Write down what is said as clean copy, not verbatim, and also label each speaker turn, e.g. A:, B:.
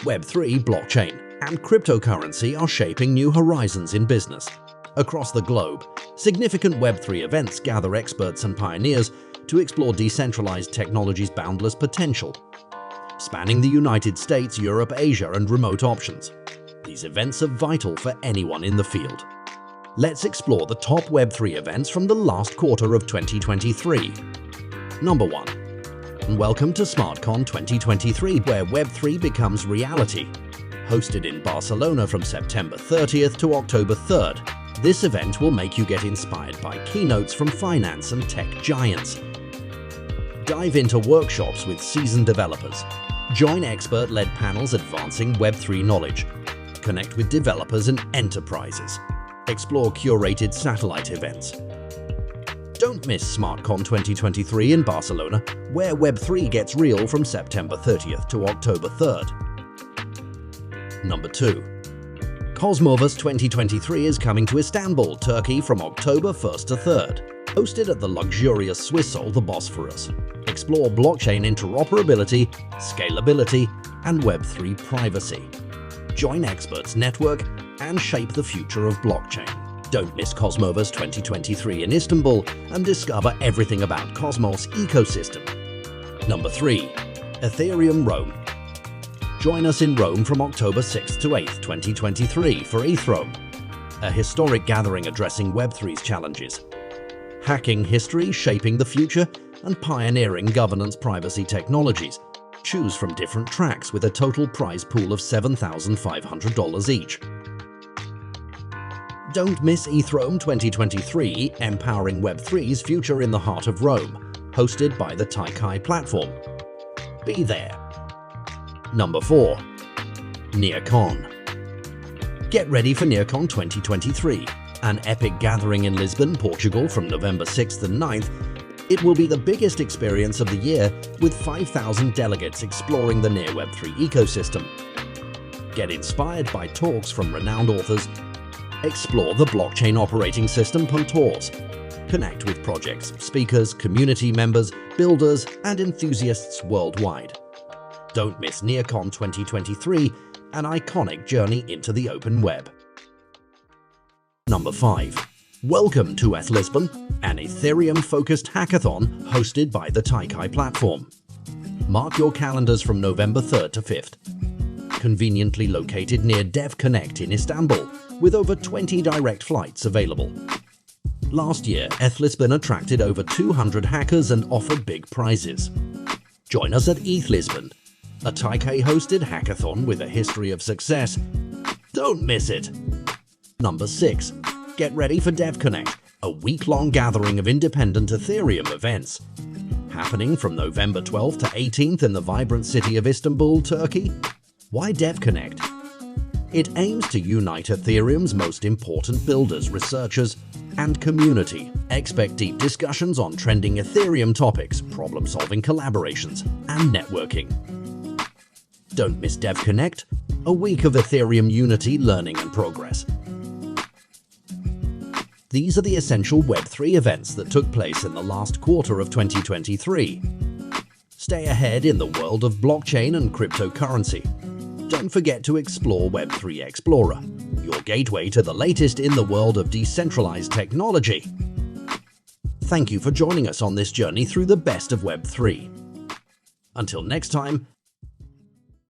A: Web3, blockchain, and cryptocurrency are shaping new horizons in business. Across the globe, significant Web3 events gather experts and pioneers to explore decentralized technology's boundless potential, spanning the United States, Europe, Asia, and remote options. These events are vital for anyone in the field. Let's explore the top Web3 events from the last quarter of 2023. Number 1. Welcome to SmartCon 2023, where Web3 becomes reality. Hosted in Barcelona from September 30th to October 3rd, this event will make you get inspired by keynotes from finance and tech giants. Dive into workshops with seasoned developers. Join expert-led panels advancing Web3 knowledge. Connect with developers and enterprises. Explore curated satellite events. Don't miss SmartCon 2023 in Barcelona, where Web3 gets real from September 30th to October 3rd. Number 2. Cosmoverse 2023 is coming to Istanbul, Turkey from October 1st to 3rd. Hosted at the luxurious Swiss Soul, the Bosphorus. Explore blockchain interoperability, scalability, and Web3 privacy. Join experts, network, and shape the future of blockchain. Don't miss Cosmoverse 2023 in Istanbul and discover everything about Cosmos ecosystem. Number 3. Ethereum Rome. Join us in Rome from October 6th to 8th, 2023 for ETHROME, a historic gathering addressing Web3's challenges. Hacking history, shaping the future, and pioneering governance privacy technologies. Choose from different tracks with a total prize pool of $7,500 each. Don't miss ETHROME 2023, Empowering Web3's Future in the Heart of Rome, hosted by the Taikai platform. Be there. Number 4. NearCon. Get ready for NearCon 2023, an epic gathering in Lisbon, Portugal from November 6th and 9th. It will be the biggest experience of the year, with 5,000 delegates exploring the Near Web3 ecosystem. Get inspired by talks from renowned authors. Explore the blockchain operating system Puntors. Connect with projects, speakers, community members, builders, and enthusiasts worldwide. Don't miss NearCon 2023, an iconic journey into the open web. Number 5. Welcome to ETH Lisbon, an Ethereum-focused hackathon hosted by the Taikai platform. Mark your calendars from November 3rd to 5th. Conveniently located near Devconnect in Istanbul, with over 20 direct flights available. Last year, ETH Lisbon attracted over 200 hackers and offered big prizes. Join us at ETH Lisbon, a Taikai-hosted hackathon with a history of success. Don't miss it! Number 6. Get ready for Devconnect, a week-long gathering of independent Ethereum events. Happening from November 12th to 18th in the vibrant city of Istanbul, Turkey. Why Devconnect? It aims to unite Ethereum's most important builders, researchers, and community. Expect deep discussions on trending Ethereum topics, problem-solving collaborations, and networking. Don't miss Devconnect, a week of Ethereum unity, learning, and progress. These are the essential Web3 events that took place in the last quarter of 2023. Stay ahead in the world of blockchain and cryptocurrency. Don't forget to explore Web3 Explorer, your gateway to the latest in the world of decentralized technology. Thank you for joining us on this journey through the best of Web3. Until next time,